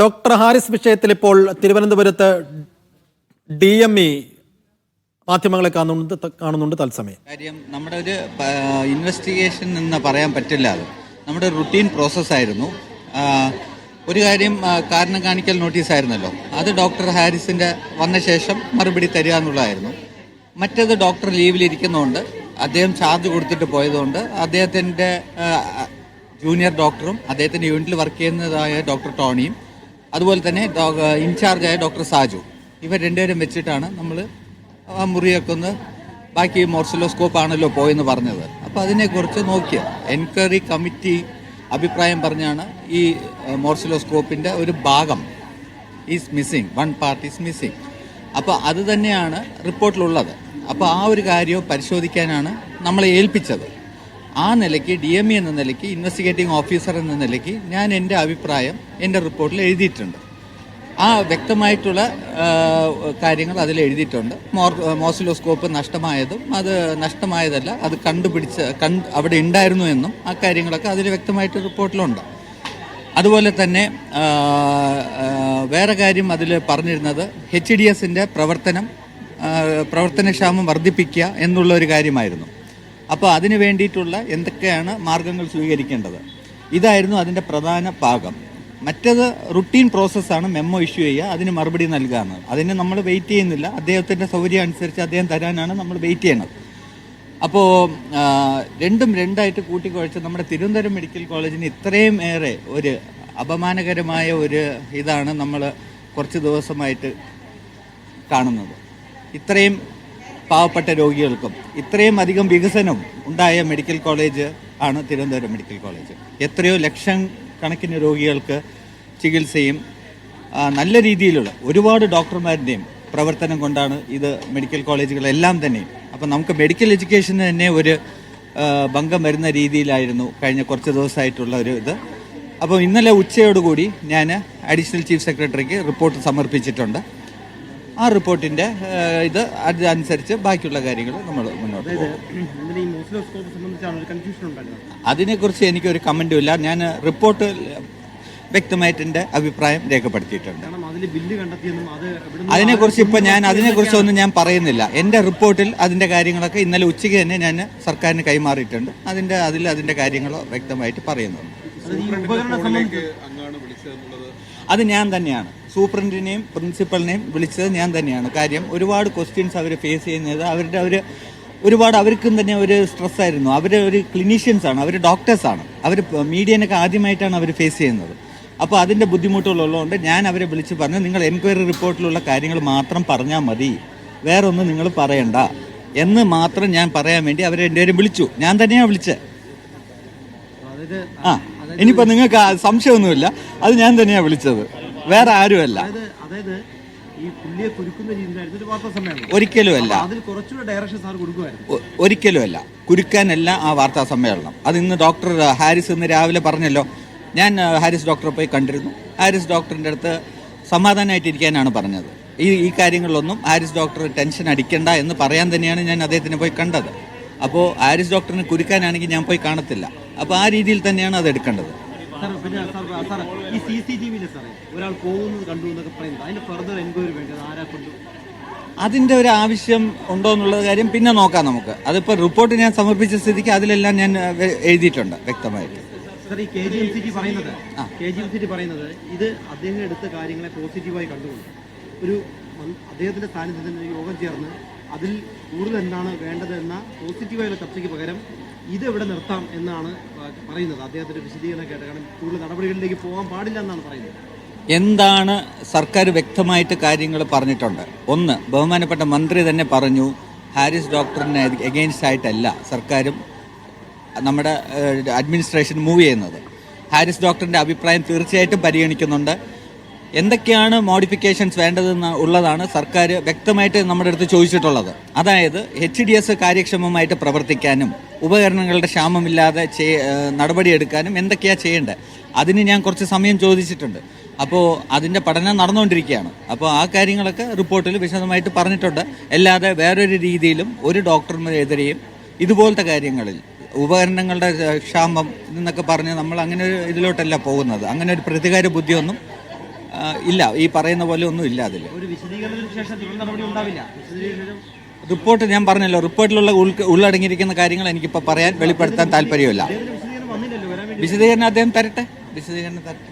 Doctor Haris വിഷയത്തിൽ ഇപ്പോൾ തിരുവനന്തപുരത്ത് DME മാധ്യമങ്ങളെ കാണുന്നുണ്ട് തത്സമയം. കാര്യം നമ്മുടെ ഒരു ഇൻവെസ്റ്റിഗേഷൻ എന്ന് പറയാൻ പറ്റില്ല. അത് നമ്മുടെ റുട്ടീൻ പ്രോസസ്സായിരുന്നു. ഒരു കാര്യം കാരണം കാണിക്കൽ നോട്ടീസായിരുന്നല്ലോ, അത് ഡോക്ടർ ഹാരിസിൻ്റെ വന്ന ശേഷം മറുപടി തരിക എന്നുള്ളതായിരുന്നു. മറ്റേത് ഡോക്ടർ ലീവിലിരിക്കുന്നതുകൊണ്ട്, അദ്ദേഹം ചാർജ് കൊടുത്തിട്ട് പോയതുകൊണ്ട് അദ്ദേഹത്തിൻ്റെ ജൂനിയർ ഡോക്ടറും അദ്ദേഹത്തിൻ്റെ യൂണിറ്റിൽ വർക്ക് ചെയ്യുന്നതായ ഡോക്ടർ ടോണിയും അതുപോലെ തന്നെ ഇൻചാർജായ ഡോക്ടർ സാജു, ഇവർ രണ്ടുപേരും വെച്ചിട്ടാണ് നമ്മൾ മുറിയൊക്കെ ഒന്ന് ബാക്കി മോർസിലോസ്കോപ്പ് ആണല്ലോ പോയെന്ന് പറഞ്ഞത്. അപ്പോൾ അതിനെക്കുറിച്ച് നോക്കിയ എൻക്വയറി കമ്മിറ്റി അഭിപ്രായം പറഞ്ഞാണ് ഈ മോർസിലോസ്കോപ്പിൻ്റെ ഒരു ഭാഗം is missing, one part is missing. അപ്പോൾ അത് തന്നെയാണ് റിപ്പോർട്ടിലുള്ളത്. അപ്പോൾ ആ ഒരു കാര്യം പരിശോധിക്കാനാണ് നമ്മളെ ഏൽപ്പിച്ചത്. ആ നിലയ്ക്ക് DME എന്ന നിലയ്ക്ക്, ഇൻവെസ്റ്റിഗേറ്റിംഗ് ഓഫീസർ എന്ന നിലയ്ക്ക് ഞാൻ എൻ്റെ അഭിപ്രായം എൻ്റെ റിപ്പോർട്ടിൽ എഴുതിയിട്ടുണ്ട്. ആ വ്യക്തമായിട്ടുള്ള കാര്യങ്ങൾ അതിൽ എഴുതിയിട്ടുണ്ട്. മോർസിലോസ്കോപ്പ് നഷ്ടമായതും അത് നഷ്ടമായതല്ല, അത് അവിടെ ഉണ്ടായിരുന്നു എന്നും ആ കാര്യങ്ങളൊക്കെ അതിൽ വ്യക്തമായിട്ട് റിപ്പോർട്ടിലുണ്ട്. അതുപോലെ തന്നെ വേറെ കാര്യം അതിൽ പറഞ്ഞിരുന്നത് HDSൻ്റെ പ്രവർത്തനക്ഷമം വർദ്ധിപ്പിക്കുക എന്നുള്ള ഒരു കാര്യമായിരുന്നു. അപ്പോൾ അതിന് വേണ്ടിയിട്ടുള്ള എന്തൊക്കെയാണ് മാർഗങ്ങൾ സ്വീകരിക്കേണ്ടത്, ഇതായിരുന്നു അതിൻ്റെ പ്രധാന ഭാഗം. മറ്റേത് റുട്ടീൻ പ്രോസസ്സാണ്, മെമ്മോ ഇഷ്യൂ ചെയ്യുക, അതിന് മറുപടി നൽകാമെന്ന്. അതിന് നമ്മൾ വെയിറ്റ് ചെയ്യുന്നില്ല. അദ്ദേഹത്തിൻ്റെ സൗകര്യം അനുസരിച്ച് അദ്ദേഹം തരാനാണ് നമ്മൾ വെയിറ്റ് ചെയ്യണത്. അപ്പോൾ രണ്ടും രണ്ടായിട്ട് കൂട്ടിക്കുഴച്ച് നമ്മുടെ തിരുവനന്തപുരം മെഡിക്കൽ കോളേജിന് ഇത്രയും ഏറെ ഒരു അപമാനകരമായ ഒരു ഇതാണ് നമ്മൾ കുറച്ച് ദിവസമായിട്ട് കാണുന്നത്. ഇത്രയും പാവപ്പെട്ട രോഗികൾക്കും ഇത്രയും അധികം വികസനം ഉണ്ടായ മെഡിക്കൽ കോളേജ് ആണ് തിരുവനന്തപുരം മെഡിക്കൽ കോളേജ്. എത്രയോ ലക്ഷക്കണക്കിന് രോഗികൾക്ക് ചികിത്സയും നല്ല രീതിയിലുള്ള ഒരുപാട് ഡോക്ടർമാരുടെയും പ്രവർത്തനം കൊണ്ടാണ് ഇത് മെഡിക്കൽ കോളേജുകളെല്ലാം തന്നെയും. അപ്പം നമുക്ക് മെഡിക്കൽ എഡ്യൂക്കേഷന് തന്നെ ഒരു ഭംഗം വരുന്ന രീതിയിലായിരുന്നു കഴിഞ്ഞ കുറച്ച് ദിവസമായിട്ടുള്ള ഒരു ഇത്. അപ്പോൾ ഇന്നലെ ഉച്ചയോടുകൂടി ഞാൻ അഡീഷണൽ ചീഫ് സെക്രട്ടറിക്ക് റിപ്പോർട്ട് സമർപ്പിച്ചിട്ടുണ്ട്. ആ റിപ്പോർട്ടിൻ്റെ അതനുസരിച്ച് ബാക്കിയുള്ള കാര്യങ്ങൾ നമ്മൾ മുന്നോട്ട് പോകും. അതിനെക്കുറിച്ച് എനിക്കൊരു കമൻറ്റും ഇല്ല. ഞാൻ റിപ്പോർട്ട് വ്യക്തമായിട്ട് എൻ്റെ അഭിപ്രായം രേഖപ്പെടുത്തിയിട്ടുണ്ട്. അതിനെക്കുറിച്ച് ഇപ്പോൾ അതിനെക്കുറിച്ചൊന്നും ഞാൻ പറയുന്നില്ല. എൻ്റെ റിപ്പോർട്ടിൽ അതിൻ്റെ കാര്യങ്ങളൊക്കെ ഇന്നലെ ഉച്ചയ്ക്ക് തന്നെ ഞാൻ സർക്കാരിന് കൈമാറിയിട്ടുണ്ട്. അതിൻ്റെ കാര്യങ്ങൾ വ്യക്തമായിട്ട് പറയുന്നുണ്ട്. അത് ഞാൻ തന്നെയാണ്. സൂപ്രണ്ടിനെയും പ്രിൻസിപ്പലിനെയും വിളിച്ചത് ഞാൻ തന്നെയാണ്. കാര്യം ഒരുപാട് ക്വസ്റ്റ്യൻസ് അവർ ഫേസ് ചെയ്യുന്നത് അവർക്കും തന്നെ ഒരു സ്ട്രെസ്സായിരുന്നു. അവർ ഒരു ക്ലിനീഷ്യൻസാണ്, അവർ ഡോക്ടേഴ്സാണ്, അവർ മീഡിയനൊക്കെ ആദ്യമായിട്ടാണ് അവർ ഫേസ് ചെയ്യുന്നത്. അപ്പോൾ അതിൻ്റെ ബുദ്ധിമുട്ടുകളുള്ളതുകൊണ്ട് ഞാൻ അവരെ വിളിച്ച് പറഞ്ഞു, നിങ്ങൾ എൻക്വയറി റിപ്പോർട്ടിലുള്ള കാര്യങ്ങൾ മാത്രം പറഞ്ഞാൽ മതി, വേറൊന്നും നിങ്ങൾ പറയണ്ട എന്ന് മാത്രം ഞാൻ പറയാൻ വേണ്ടി അവരെ രണ്ടുപേരും വിളിച്ചു. ഞാൻ തന്നെയാണ് വിളിച്ചത്. ഇനിയിപ്പോൾ നിങ്ങൾക്ക് സംശയമൊന്നുമില്ല, അത് ഞാൻ തന്നെയാണ് വിളിച്ചത്, വേറെ ആരുമല്ല. ഒരിക്കലുമല്ല, ഒരിക്കലുമല്ല, കുരുക്കാനല്ല ആ വാർത്താ സമ്മേളനം. അത് ഇന്ന് ഡോക്ടർ ഹാരിസ് ഇന്ന് രാവിലെ പറഞ്ഞല്ലോ. ഞാൻ ഹാരിസ് ഡോക്ടറെ പോയി കണ്ടിരുന്നു. ഹാരിസ് ഡോക്ടറിൻ്റെ അടുത്ത് സമാധാനമായിട്ടിരിക്കാനാണ് പറഞ്ഞത്. ഈ കാര്യങ്ങളിലൊന്നും ഹാരിസ് ഡോക്ടർ ടെൻഷൻ അടിക്കണ്ട എന്ന് പറയാൻ തന്നെയാണ് ഞാൻ അദ്ദേഹത്തിനെ പോയി കണ്ടത്. അപ്പോൾ ഹാരിസ് ഡോക്ടറിനെ കുരുക്കാനാണെങ്കിൽ ഞാൻ പോയി കാണത്തില്ല. അപ്പോൾ ആ രീതിയിൽ തന്നെയാണ് അത് എടുക്കേണ്ടത്. അതിൻ്റെ ഒരു ആവശ്യം ഉണ്ടോ എന്നുള്ള കാര്യം പിന്നെ നോക്കാം നമുക്ക്. അതിപ്പോൾ റിപ്പോർട്ട് ഞാൻ സമർപ്പിച്ച സ്ഥിതിക്ക് അതിലെല്ലാം ഞാൻ എഴുതിയിട്ടുണ്ട് വ്യക്തമായിട്ട്. ഈ KGMCT പറയുന്നത് ഇത് അദ്ദേഹം എടുത്ത കാര്യങ്ങളെ പോസിറ്റീവായി കണ്ടുകൊണ്ട് ഒരു അദ്ദേഹത്തിൻ്റെ സാന്നിധ്യത്തിൽ യോഗം ചേർന്ന് അതിൽ കൂടുതൽ എന്താണ് വേണ്ടതെന്ന പോസിറ്റീവായുള്ള ചർച്ചയ്ക്ക് പകരം ഇത് ഇവിടെ നിർത്താം എന്നാണ് പറയുന്നത്. അദ്ദേഹത്തിൻ്റെ വിശദീകരണം കേട്ട കാരണം കൂടുതൽ നടപടികളിലേക്ക് പോകാൻ പാടില്ല എന്നാണ് പറയുന്നത്. എന്താണ് സർക്കാർ വ്യക്തമായിട്ട് കാര്യങ്ങൾ പറഞ്ഞിട്ടുണ്ട്. ഒന്ന്, ബഹുമാനപ്പെട്ട മന്ത്രി തന്നെ പറഞ്ഞു, ഹാരിസ് ഡോക്ടറിന് എഗെയിൻസ്റ്റ് ആയിട്ടല്ല സർക്കാരും നമ്മുടെ അഡ്മിനിസ്ട്രേഷൻ മൂവ് ചെയ്യുന്നത്. ഹാരിസ് ഡോക്ടറിൻ്റെ അഭിപ്രായം തീർച്ചയായിട്ടും പരിഗണിക്കുന്നുണ്ട്. എന്തൊക്കെയാണ് മോഡിഫിക്കേഷൻസ് വേണ്ടതെന്ന് ഉള്ളതാണ് സർക്കാർ വ്യക്തമായിട്ട് നമ്മുടെ അടുത്ത് ചോദിച്ചിട്ടുള്ളത്. അതായത് HDS കാര്യക്ഷമമായിട്ട് പ്രവർത്തിക്കാനും ഉപകരണങ്ങളുടെ ക്ഷാമമില്ലാതെ നടപടിയെടുക്കാനും എന്തൊക്കെയാണ് ചെയ്യേണ്ടത്, അതിന് ഞാൻ കുറച്ച് സമയം ചോദിച്ചിട്ടുണ്ട്. അപ്പോൾ അതിൻ്റെ പഠനം നടന്നുകൊണ്ടിരിക്കുകയാണ്. അപ്പോൾ ആ കാര്യങ്ങളൊക്കെ റിപ്പോർട്ടിൽ വിശദമായിട്ട് പറഞ്ഞിട്ടുണ്ട്. അല്ലാതെ വേറൊരു രീതിയിലും ഒരു ഡോക്ടർമാരെതിരെയും ഇതുപോലത്തെ കാര്യങ്ങളിൽ ഉപകരണങ്ങളുടെ ക്ഷാമം എന്നൊക്കെ പറഞ്ഞ് നമ്മൾ അങ്ങനെ ഒരു ഇതിലോട്ടല്ല പോകുന്നത്. അങ്ങനെ ഒരു പ്രതികാര ബുദ്ധിയൊന്നും ഇല്ല, ഈ പറയുന്ന പോലെ ഒന്നും ഇല്ല അതിൽ. ഒരു വിശദീകരണത്തിന് ശേഷം തുടർ നടപടി ഉണ്ടാവില്ല. വിശദീകരണം റിപ്പോർട്ട് ഞാൻ പറഞ്ഞല്ലോ, റിപ്പോർട്ടിലുള്ള ഉള്ളടങ്ങിയിരിക്കുന്ന കാര്യങ്ങൾ എനിക്കിപ്പോൾ പറയാൻ വെളിപ്പെടുത്താൻ താല്പര്യമില്ല. വിശദീകരണം വന്നില്ലല്ലോ, വരാൻ വേണ്ടി വിശദീകരണം അദ്ദേഹം തരട്ടെ, വിശദീകരണം തരട്ടെ.